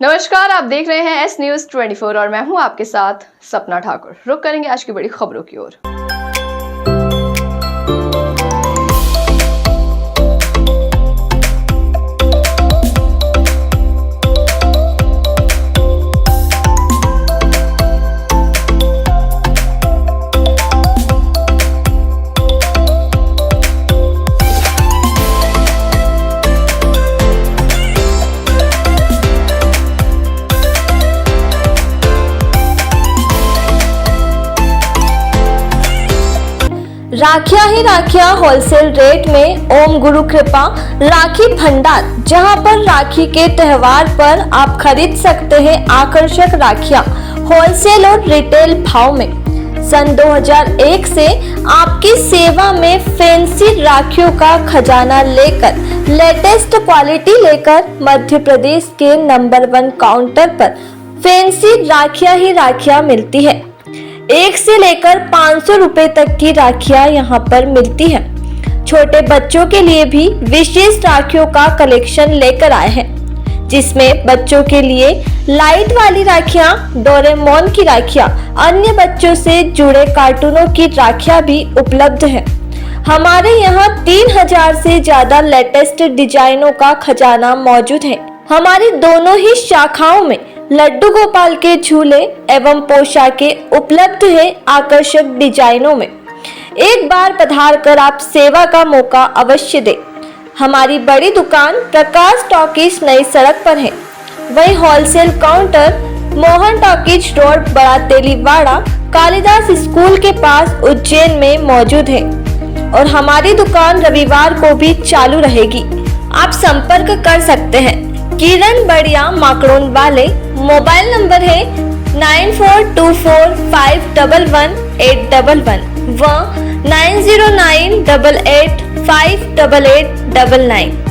नमस्कार, आप देख रहे हैं एस न्यूज 24 और मैं हूं आपके साथ सपना ठाकुर। रुक करेंगे आज की बड़ी खबरों की ओर। राखियां ही राखियां होलसेल रेट में ओम गुरु कृपा राखी भंडार, जहां पर राखी के त्योहार पर आप खरीद सकते हैं आकर्षक राखियां होलसेल और रिटेल भाव में। सन 2001 से आपकी सेवा में फैंसी राखियों का खजाना लेकर लेटेस्ट क्वालिटी लेकर मध्य प्रदेश के नंबर 1 काउंटर पर फैंसी राखियां ही राखियां मिलती है। 1 से लेकर 500 रुपए तक की राखियां यहाँ पर मिलती है। छोटे बच्चों के लिए भी विशेष राखियों का कलेक्शन लेकर आए हैं, जिसमें बच्चों के लिए लाइट वाली राखियां, डोरेमोन की राखियां, अन्य बच्चों से जुड़े कार्टूनों की राखियां भी उपलब्ध है। हमारे यहाँ 3000 से ज्यादा लेटेस्ट डिजाइनों का खजाना मौजूद है। हमारी दोनों ही शाखाओं में लड्डू गोपाल के झूले एवं पोशाकें उपलब्ध है आकर्षक डिजाइनों में। एक बार पधार कर आप सेवा का मौका अवश्य दें। हमारी बड़ी दुकान प्रकाश टॉकीज नई सड़क पर है। वहीं wholesale counter Mohan talkies road, बड़ा तेलीवाड़ा, कालिदास स्कूल के पास उज्जैन में मौजूद है और हमारी दुकान रविवार को भी चालू रहेगी। आप संपर्क कर सकते हैं। किरण बढ़िया माकड़ोन वाले मोबाइल नंबर है 9424511811 व 9098858899।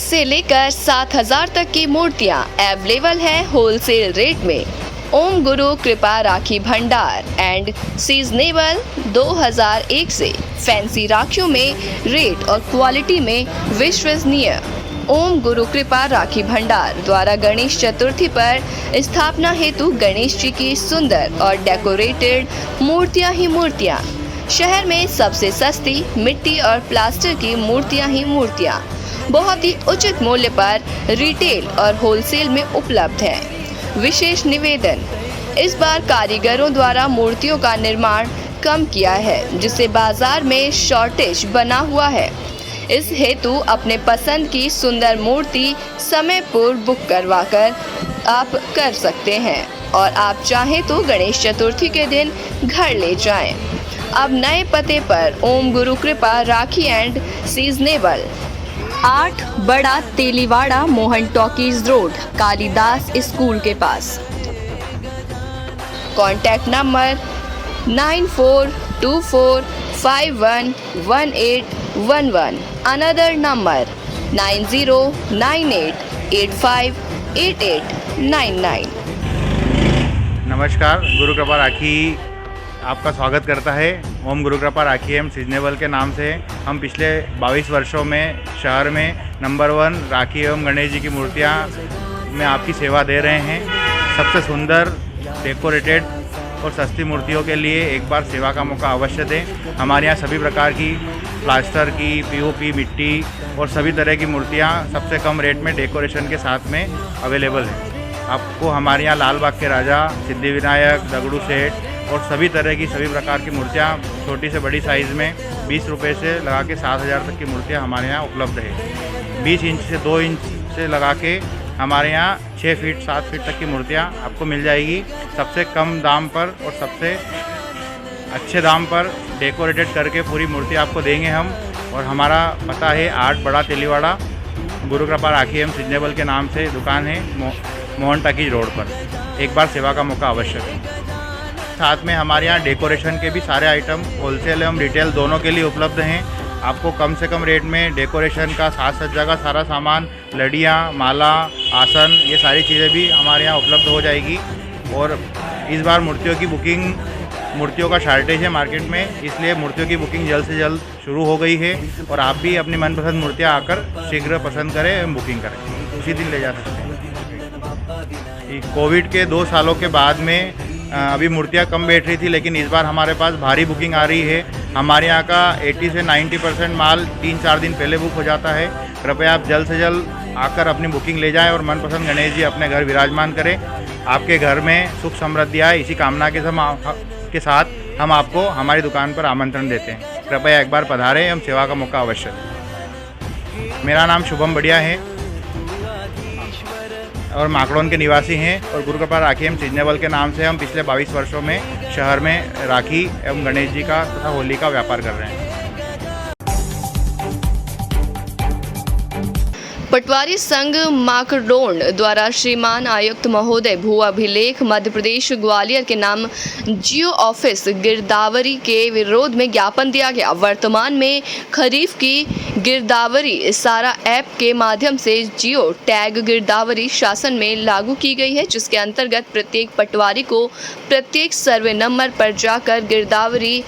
से लेकर 7000 तक की मूर्तियां अवेलेबल है होलसेल रेट में। ओम गुरु कृपा राखी भंडार एंड सीजनेबल 2001 से फैंसी राखियों में रेट और क्वालिटी में विश्वसनीय। ओम गुरु कृपा राखी भंडार द्वारा गणेश चतुर्थी पर स्थापना हेतु गणेश जी की सुंदर और डेकोरेटेड मूर्तियां ही मूर्तियां। शहर में सबसे सस्ती मिट्टी और प्लास्टर की मूर्तियां ही मूर्तियां बहुत ही उचित मूल्य पर रिटेल और होलसेल में उपलब्ध है। विशेष निवेदन, इस बार कारीगरों द्वारा मूर्तियों का निर्माण कम किया है, जिससे बाजार में शॉर्टेज बना हुआ है। इस हेतु अपने पसंद की सुंदर मूर्ति समय पूर्व बुक करवाकर आप कर सकते हैं और आप चाहें तो गणेश चतुर्थी के दिन घर ले जाएं। अब नए पते पर ओम गुरु कृपा राखी एंड सीजनेबल 8 बड़ा Teliwada, Mohan talkies road, Kalidas school के पास। Contact number 9424511811। Another number 9098858899। नमस्कार, गुरु कृपा राखी आपका स्वागत करता है। ओम गुरु कृपा राखी एवं सीजनेबल के नाम से हम पिछले 22 वर्षों में शहर में नंबर 1 राखी एवं गणेश जी की मूर्तियां में आपकी सेवा दे रहे हैं। सबसे सुंदर, डेकोरेटेड और सस्ती मूर्तियों के लिए एक बार सेवा का मौका अवश्य दें। हमारे यहाँ सभी प्रकार की प्लास्टर की, पीओपी, मिट्टी और सभी तरह की मूर्तियाँ सबसे कम रेट में डेकोरेशन के साथ में अवेलेबल है। आपको हमारे यहाँ लाल बाग के राजा, सिद्धि विनायक, दगड़ू सेठ और सभी तरह की सभी प्रकार की मूर्तियाँ छोटी से बड़ी साइज़ में 20 रुपये से लगा के 7000 तक की मूर्तियाँ हमारे यहाँ उपलब्ध है। 20 इंच से 2 इंच से लगा के हमारे यहाँ 6 फीट 7 फीट तक की मूर्तियाँ आपको मिल जाएगी सबसे कम दाम पर और सबसे अच्छे दाम पर डेकोरेटेड करके पूरी मूर्ति आपको देंगे हम। और हमारा पता है 8 बड़ा तेलीवाड़ा, गुरु कृपा राखी एवं सीजनेबल के नाम से दुकान है, मोहन टॉकीज रोड पर। एक बार सेवा का मौका अवश्य दें। साथ में हमारे यहाँ डेकोरेशन के भी सारे आइटम होलसेल एवं रिटेल दोनों के लिए उपलब्ध हैं। आपको कम से कम रेट में डेकोरेशन का, साज सज्जा का सारा सामान, लड़ियाँ, माला, आसन, ये सारी चीज़ें भी हमारे यहाँ उपलब्ध हो जाएगी। और इस बार मूर्तियों का शॉर्टेज है मार्केट में, इसलिए मूर्तियों की बुकिंग जल्द से जल्द शुरू हो गई है। और आप भी अपनी मनपसंद मूर्तियाँ आकर शीघ्र पसंद करें एवं बुकिंग करें, उसी दिन ले जा सकते हैं। कोविड के 2 सालों के बाद में अभी मूर्तियाँ कम बैठ रही थी, लेकिन इस बार हमारे पास भारी बुकिंग आ रही है। हमारे यहाँ का 80 से 90% माल 3-4 दिन पहले बुक हो जाता है। कृपया आप जल्द से जल्द आकर अपनी बुकिंग ले जाएं और मनपसंद गणेश जी अपने घर विराजमान करें। आपके घर में सुख समृद्धि आए, इसी कामना के साथ हम आपको हमारी दुकान पर आमंत्रण देते हैं। कृपया एक बार पधारें एवं सेवा का मौका अवश्य दें। मेरा नाम शुभम बढ़िया है और माकड़ौन के निवासी हैं और गुरु कृपा राखी एवं सीजनेबल के नाम से हम पिछले 22 वर्षों में शहर में राखी एवं गणेश जी का तथा होली का व्यापार कर रहे हैं। पटवारी संघ माकड़ौन द्वारा श्रीमान आयुक्त महोदय भू अभिलेख मध्य प्रदेश ग्वालियर के नाम जियो ऑफिस गिरदावरी के विरोध में ज्ञापन दिया गया। वर्तमान में खरीफ की गिरदावरी सारा ऐप के माध्यम से जियो टैग गिरदावरी शासन में लागू की गई है, जिसके अंतर्गत प्रत्येक पटवारी को प्रत्येक सर्वे नंबर पर जाकर गिरदावरी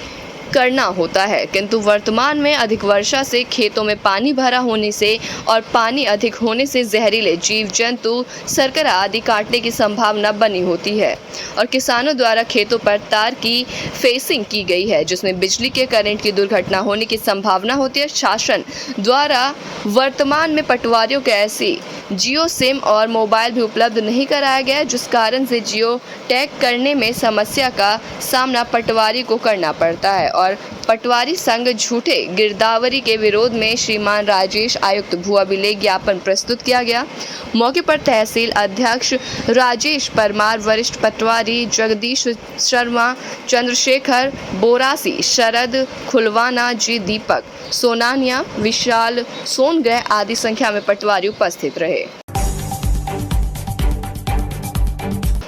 करना होता है। किंतु वर्तमान में अधिक वर्षा से खेतों में पानी भरा होने से और पानी अधिक होने से जहरीले जीव जंतु, सरकरा आदि काटने की संभावना बनी होती है और किसानों द्वारा खेतों पर तार की फेंसिंग की गई है, जिसमें बिजली के करंट की दुर्घटना होने की संभावना होती है। शासन द्वारा वर्तमान में पटवारियों को ऐसी जियो सिम और मोबाइल भी उपलब्ध नहीं कराया गया, जिस कारण से जियो टैग करने में समस्या का सामना पटवारी को करना पड़ता है। और पटवारी संघ झूठे गिरदावरी के विरोध में श्रीमान राजेश आयुक्त भू अभिलेख ज्ञापन प्रस्तुत किया गया। मौके पर तहसील अध्यक्ष राजेश परमार, वरिष्ठ पटवारी जगदीश शर्मा, चंद्रशेखर बोरासी, शरद खुलवाना जी, दीपक सोनानिया, विशाल सोनग्रह आदि संख्या में पटवारी उपस्थित रहे।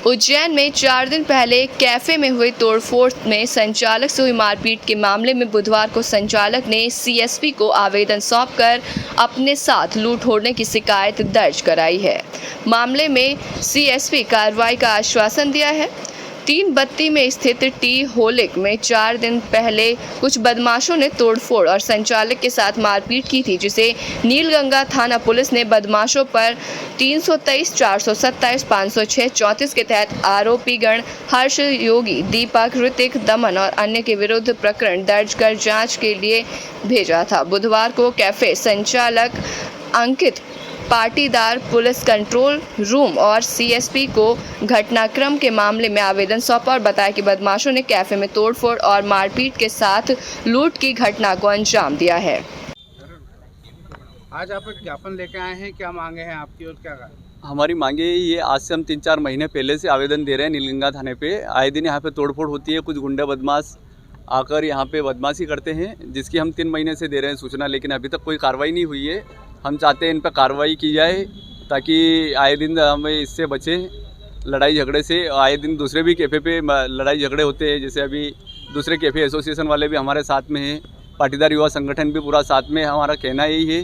उज्जैन में 4 दिन पहले कैफे में हुई तोड़फोड़ में संचालक से हुई मारपीट के मामले में बुधवार को संचालक ने सीएसपी को आवेदन सौंपकर अपने साथ लूट होने की शिकायत दर्ज कराई है। मामले में सीएसपी कार्रवाई का आश्वासन दिया है। 3 बत्ती में स्थित टी होलिक में 4 दिन पहले कुछ बदमाशों ने तोड़फोड़ और संचालक के साथ मारपीट की थी, जिसे नीलगंगा थाना पुलिस ने बदमाशों पर 323, 427, 506, 34 के तहत आरोपीगण हर्ष, योगी, दीपक, ऋतिक, दमन और अन्य के विरुद्ध प्रकरण दर्ज कर जांच के लिए भेजा था। बुधवार को कैफे संचालक अंकित पाटीदार पुलिस कंट्रोल रूम और सीएसपी को घटनाक्रम के मामले में आवेदन सौंपा और बताया कि बदमाशों ने कैफे में तोड़फोड़ और मारपीट के साथ लूट की घटना को अंजाम दिया है। आज आप एक ज्ञापन लेके आए हैं, क्या मांगे हैं आपकी और क्या? हमारी मांगे ये आज से हम 3-4 महीने पहले से आवेदन दे रहे हैं नीलगंगा थाने पे। आए दिन यहाँ पे तोड़फोड़ होती है, कुछ गुंडे बदमाश आकर यहाँ पे बदमाशी करते हैं, जिसकी हम 3 महीने से दे रहे हैं सूचना, लेकिन अभी तक कोई कार्रवाई नहीं हुई है। हम चाहते हैं इन पर कार्रवाई की जाए ताकि आए दिन हमें इससे बचें, लड़ाई झगड़े से। आए दिन दूसरे भी कैफ़े पे लड़ाई झगड़े होते हैं, जैसे अभी दूसरे कैफ़े एसोसिएशन वाले भी हमारे साथ में हैं, पाटीदार युवा संगठन भी पूरा साथ में। हमारा कहना यही है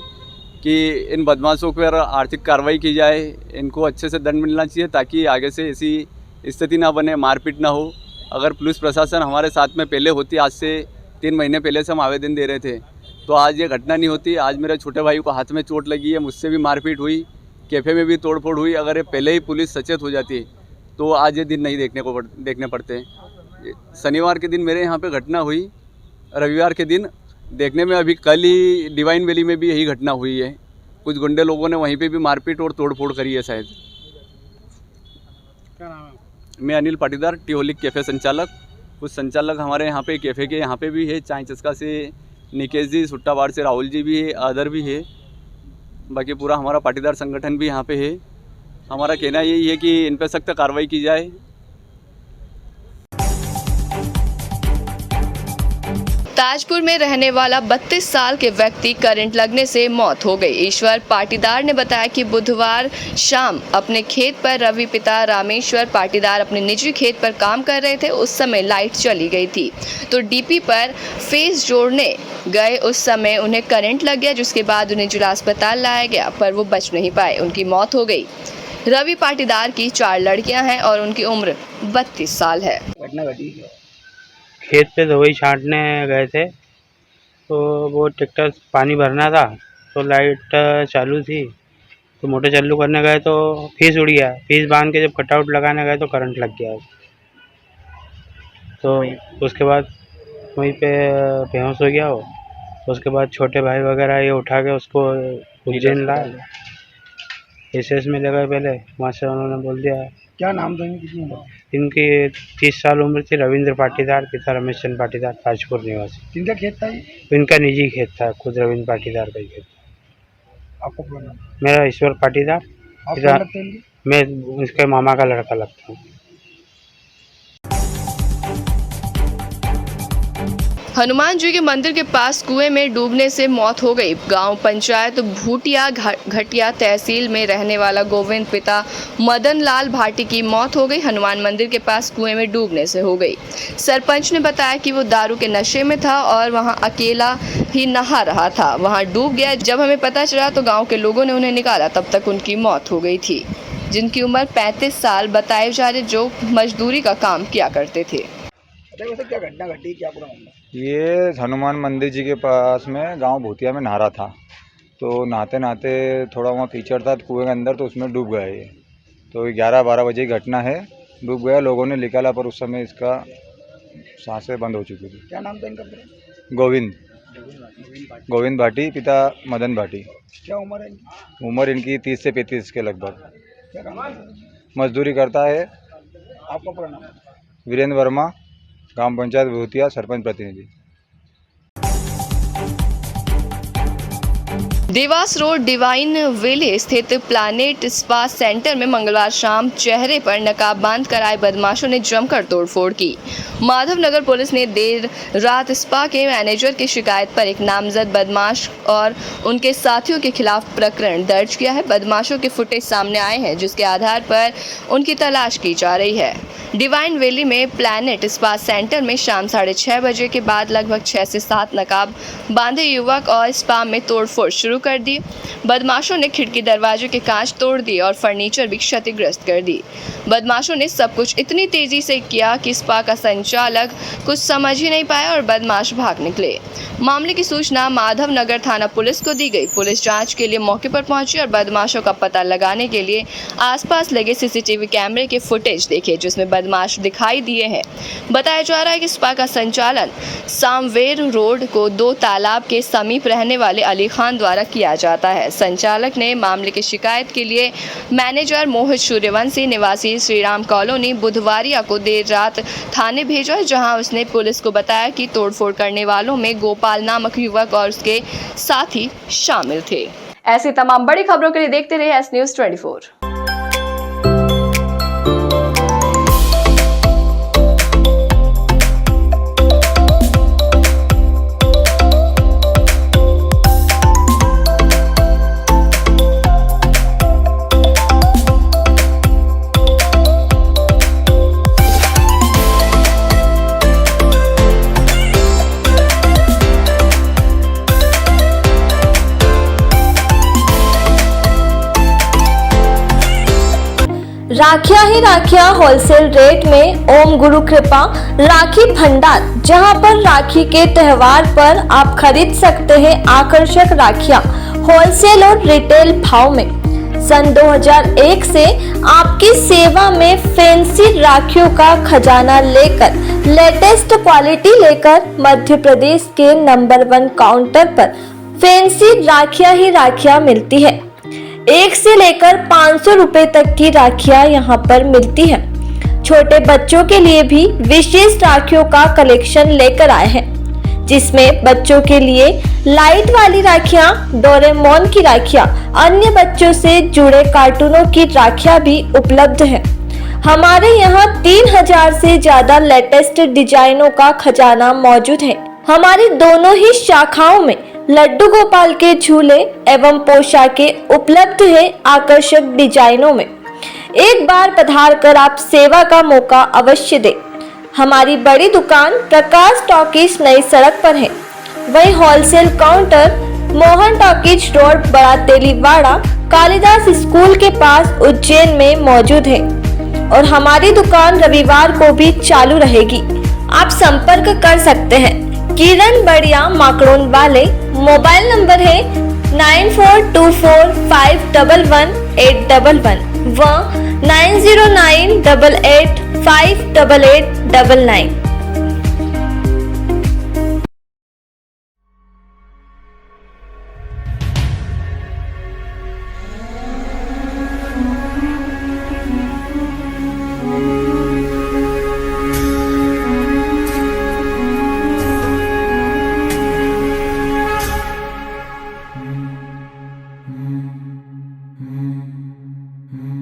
कि इन बदमाशों पर आर्थिक कार्रवाई की जाए, इनको अच्छे से दंड मिलना चाहिए ताकि आगे से ऐसी स्थिति ना बने, मारपीट ना हो। अगर पुलिस प्रशासन हमारे साथ में पहले होती, आज से 3 महीने पहले से हम आवेदन दे रहे थे, तो आज ये घटना नहीं होती। आज मेरे छोटे भाई को हाथ में चोट लगी है, मुझसे भी मारपीट हुई, कैफ़े में भी तोड़फोड़ हुई। अगर ये पहले ही पुलिस सचेत हो जाती तो आज ये दिन नहीं देखने पड़ते। शनिवार के दिन मेरे यहाँ पे घटना हुई, रविवार के दिन देखने में अभी कल ही डिवाइन वैली में भी यही घटना हुई है। कुछ गुंडे लोगों ने वहीं पे भी मारपीट और तोड़फोड़ करी है शायद। क्या नाम है? मैं Anil Patidar, T holic cafe संचालक। कुछ संचालक हमारे यहाँ पे कैफ़े के यहाँ पे भी है, चाय चस्का से निकेश जी, सुट्टाबाड़ से राहुल जी भी है, अदर भी है, बाकी पूरा हमारा पाटीदार संगठन भी यहाँ पे है। हमारा कहना यही है कि इन पर सख्त कार्रवाई की जाए। ताजपुर में रहने वाला 32 साल के व्यक्ति करंट लगने से मौत हो गई। ईश्वर पाटीदार ने बताया कि बुधवार शाम अपने खेत पर रवि पिता रामेश्वर पाटीदार अपने निजी खेत पर काम कर रहे थे। उस समय लाइट चली गई थी तो डीपी पर फेस जोड़ने गए। उस समय उन्हें करंट लग गया, जिसके बाद उन्हें जिला अस्पताल लाया गया पर वो बच नहीं पाए, उनकी मौत हो गई। रवि पाटीदार की 4 लड़कियां हैं और उनकी उम्र 32 साल है। खेत पे दवाई छांटने गए थे तो वो ट्रैक्टर पानी भरना था तो लाइट चालू थी तो मोटर चालू करने गए तो फीस उड़ गया। फीस बांध के जब कटआउट लगाने गए तो करंट लग गया। तो उसके बाद वहीं पे बेहोश हो गया वो। उसके बाद छोटे भाई वगैरह ये उठा के उसको उज्जैन लाए। एसएस में ले गए पहले, वहाँ से उन्होंने बोल दिया। क्या नाम था कितनी उम्र? इनकी 30 साल उम्र थी। रविंद्र पाटीदार, पिता रमेश चंद पाटीदार, ताजपुर निवासी। किनका खेत था ये? इनका निजी खेत था, खुद रविंद्र पाटीदार का ही खेत। आपको पूरा नाम? मेरा ईश्वर पाटीदार। आप कौन लगते हैं इनके? मैं इसके मामा का लड़का लगता हूँ। हनुमान जी के मंदिर के पास कुएं में डूबने से मौत हो गई। गांव पंचायत भूटिया घटिया तहसील में रहने वाला गोविंद पिता मदन लाल भाटी की मौत हो गई। हनुमान मंदिर के पास कुएं में डूबने से हो गई। सरपंच ने बताया कि वो दारू के नशे में था और वहां अकेला ही नहा रहा था, वहां डूब गया। जब हमें पता चला तो गाँव के लोगों ने उन्हें निकाला, तब तक उनकी मौत हो गई थी, जिनकी उम्र 35 साल बताए जा रहे, जो मजदूरी का काम किया करते थे। क्या घटना घटी, क्या पूरा मामला? ये हनुमान मंदिर जी के पास में गांव भूतिया में नहा रहा था तो नहाते नहाते थोड़ा वहाँ कीचड़ था कुएं के अंदर तो उसमें डूब गया ये। तो 11-12 बजे की घटना है, डूब गया। लोगों ने निकाला पर उस समय इसका सांसें बंद हो चुकी थी। क्या नाम था इनका? गोविंद भाटी, पिता मदन भाटी। क्या उम्र है? उम्र इनकी 30 से 35 के लगभग। क्या काम करते हैं? मजदूरी करता है। आपका पूरा नाम? वीरेंद्र वर्मा, ग्राम पंचायत भूतिया, सरपंच प्रतिनिधि। देवास रोड डिवाइन वेले स्थित प्लानेट स्पा सेंटर में मंगलवार शाम चेहरे पर नकाब बांध कर आए बदमाशों ने जमकर तोड़फोड़ की। माधवनगर पुलिस ने देर रात स्पा के मैनेजर की शिकायत पर एक नामजद बदमाश और उनके साथियों के खिलाफ प्रकरण दर्ज किया है। बदमाशों के फुटेज सामने आए हैं, जिसके आधार पर उनकी तलाश की जा रही है। डिवाइन वैली में प्लानेट स्पा सेंटर में शाम 6:30 बजे के बाद लगभग 6 से 7 नकाब बांधे युवक और स्पा में तोड़फोड़ शुरू कर दी। बदमाशों ने खिड़की दरवाजे के कांच तोड़ दिए और फर्नीचर भी क्षतिग्रस्त कर दी। बदमाशों ने सब कुछ इतनी तेजी से किया कि स्पा का संचालक कुछ समझ ही नहीं पाया और बदमाश भाग निकले। मामले की सूचना माधवनगर थाना पुलिस को दी गई। पुलिस जांच के लिए मौके पर पहुंची और बदमाशों का पता लगाने के लिए आसपास लगे सीसीटीवी कैमरे के फुटेज देखे, जिसमें बदमाश दिखाई दिए हैं। बताया जा रहा है कि स्पा का संचालन सामवेर रोड को 2 तालाब के समीप रहने वाले अली खान द्वारा किया जाता है। संचालक ने मामले की शिकायत के लिए मैनेजर मोहित सूर्यवंशी निवासी श्रीराम कॉलोनी बुधवारिया को देर रात थाने भेजा, जहां उसने पुलिस को बताया कि तोड़फोड़ करने वालों में गोपाल नामक युवक और उसके साथी शामिल थे। ऐसी तमाम बड़ी खबरों के लिए देखते रहिए एस न्यूज़ 24। राखियां ही राखियां होलसेल रेट में ओम गुरु कृपा राखी भंडार, जहां पर राखी के त्योहार पर आप खरीद सकते हैं आकर्षक राखियां होलसेल और रिटेल भाव में। सन 2001 से आपकी सेवा में फैंसी राखियों का खजाना लेकर लेटेस्ट क्वालिटी लेकर मध्य प्रदेश के नंबर 1 काउंटर पर फैंसी राखियां ही राखियां मिलती है। 1 से लेकर 500 रुपए तक की राखियां यहाँ पर मिलती है। छोटे बच्चों के लिए भी विशेष राखियों का कलेक्शन लेकर आए हैं, जिसमें बच्चों के लिए लाइट वाली राखियां, डोरेमोन की राखियां, अन्य बच्चों से जुड़े कार्टूनों की राखियां भी उपलब्ध है। हमारे यहाँ 3000 से ज्यादा लेटेस्ट डिजाइनों का खजाना मौजूद है। हमारी दोनों ही शाखाओं में लड्डू गोपाल के झूले एवं पोशाकें उपलब्ध है आकर्षक डिजाइनों में। एक बार पधार कर आप सेवा का मौका अवश्य दें। हमारी बड़ी दुकान प्रकाश टॉकीज नई सड़क पर है। वहीं wholesale counter Mohan talkies road बड़ा तेलीवाड़ा कालिदास स्कूल के पास उज्जैन में मौजूद है और हमारी दुकान रविवार को भी चालू रहेगी। आप संपर्क कर सकते हैं। किरण बढ़िया माकड़ोन वाले मोबाइल नंबर है 9424511811 व 9098858899।